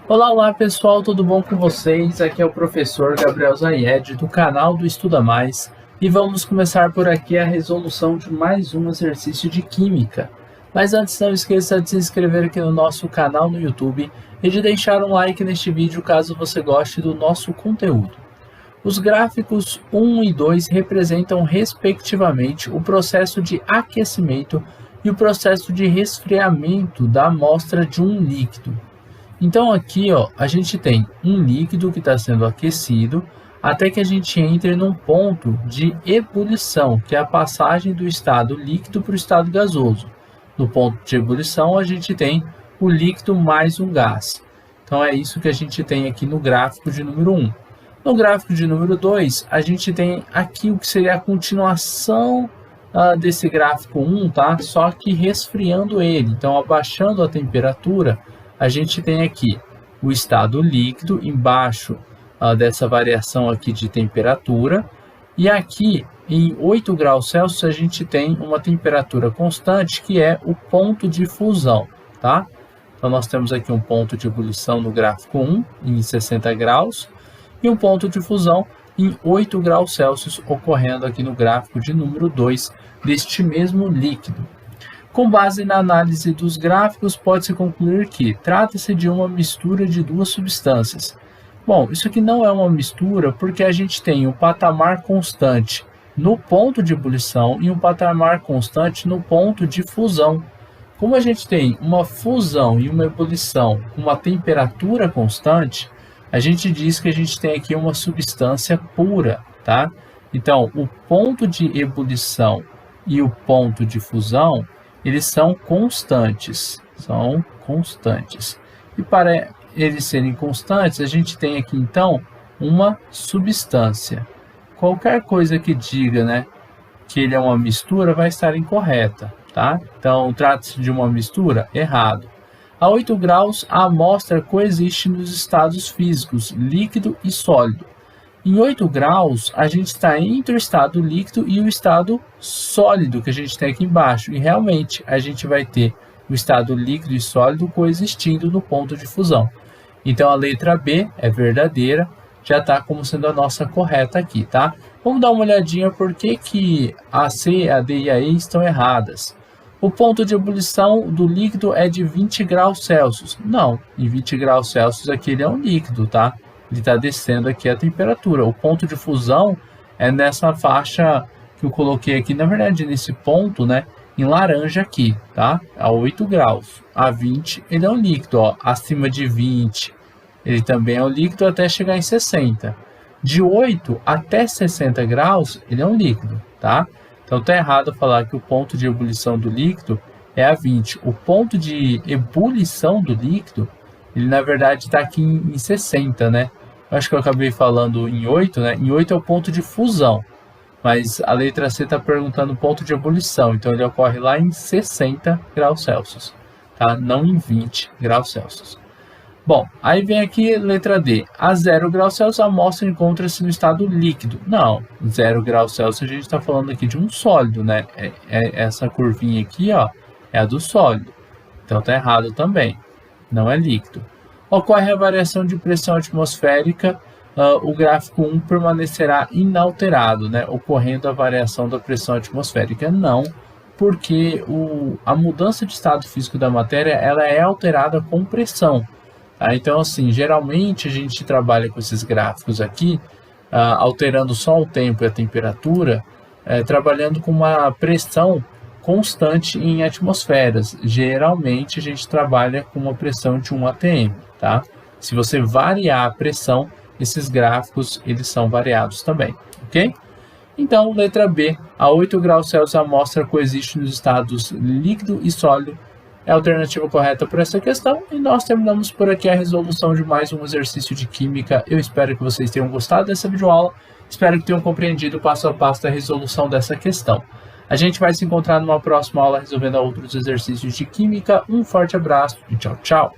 Olá pessoal, tudo bom com vocês? Aqui é o professor Gabriel Zayed do canal do Estuda Mais e vamos começar por aqui a resolução de mais um exercício de Química. Mas antes não esqueça de se inscrever aqui no nosso canal no YouTube e de deixar um like neste vídeo caso você goste do nosso conteúdo. Os gráficos 1 e 2 representam respectivamente o processo de aquecimento e o processo de resfriamento da amostra de um líquido. Então aqui a gente tem um líquido que está sendo aquecido até que a gente entre num ponto de ebulição, que é a passagem do estado líquido para o estado gasoso. No ponto de ebulição a gente tem o líquido mais um gás. Então é isso que a gente tem aqui no gráfico de número 1. No gráfico de número 2, a gente tem aqui o que seria a continuação desse gráfico 1, tá? Só que resfriando ele. Então abaixando a temperatura, a gente tem aqui o estado líquido embaixo dessa variação aqui de temperatura. E aqui em 8 graus Celsius a gente tem uma temperatura constante que é o ponto de fusão, tá? Então nós temos aqui um ponto de ebulição no gráfico 1 em 60 graus e um ponto de fusão em 8 graus Celsius ocorrendo aqui no gráfico de número 2 deste mesmo líquido. Com base na análise dos gráficos, pode-se concluir que trata-se de uma mistura de duas substâncias. Bom, isso aqui não é uma mistura porque a gente tem um patamar constante no ponto de ebulição e um patamar constante no ponto de fusão. Como a gente tem uma fusão e uma ebulição com uma temperatura constante, a gente diz que a gente tem aqui uma substância pura, tá? Então, o ponto de ebulição e o ponto de fusão, eles são constantes, E para eles serem constantes, a gente tem aqui então uma substância. Qualquer coisa que diga, que ele é uma mistura vai estar incorreta, tá? Então, trata-se de uma mistura? Errado. A 8 graus, a amostra coexiste nos estados físicos, líquido e sólido. Em 8 graus, a gente está entre o estado líquido e o estado sólido que a gente tem aqui embaixo. E realmente, a gente vai ter o estado líquido e sólido coexistindo no ponto de fusão. Então, a letra B é verdadeira, já está como sendo a nossa correta aqui, tá? Vamos dar uma olhadinha por que a C, a D e a E estão erradas. O ponto de ebulição do líquido é de 20 graus Celsius. Não, em 20 graus Celsius aqui ele é um líquido, tá? Ele está descendo aqui a temperatura. O ponto de fusão é nessa faixa que eu coloquei aqui, na verdade, nesse ponto, em laranja aqui, tá? A 8 graus. A 20, ele é um líquido, acima de 20, ele também é um líquido até chegar em 60. De 8 até 60 graus, ele é um líquido, tá? Então, está errado falar que o ponto de ebulição do líquido é a 20. O ponto de ebulição do líquido, ele, na verdade, está aqui em 60, Acho que eu acabei falando em 8, Em 8 é o ponto de fusão, mas a letra C está perguntando o ponto de ebulição, então ele ocorre lá em 60 graus Celsius, tá? Não em 20 graus Celsius. Bom, aí vem aqui letra D. A 0 graus Celsius a amostra encontra-se no estado líquido. Não, 0 graus Celsius a gente está falando aqui de um sólido, Essa curvinha aqui, é a do sólido. Então está errado também, não é líquido. Ocorre a variação de pressão atmosférica, o gráfico 1 permanecerá inalterado, ocorrendo a variação da pressão atmosférica. Não, porque a mudança de estado físico da matéria ela é alterada com pressão. Tá? Então, assim, geralmente a gente trabalha com esses gráficos aqui, alterando só o tempo e a temperatura, trabalhando com uma pressão constante em atmosferas. Geralmente a gente trabalha com uma pressão de 1 atm, tá? Se você variar a pressão, esses gráficos eles são variados também, ok? Então, letra B, a 8 graus Celsius a amostra coexiste nos estados líquido e sólido. É a alternativa correta para essa questão. E nós terminamos por aqui a resolução de mais um exercício de Química. Eu espero que vocês tenham gostado dessa videoaula. Espero que tenham compreendido passo a passo a resolução dessa questão. A gente vai se encontrar numa próxima aula resolvendo outros exercícios de Química. Um forte abraço e tchau, tchau!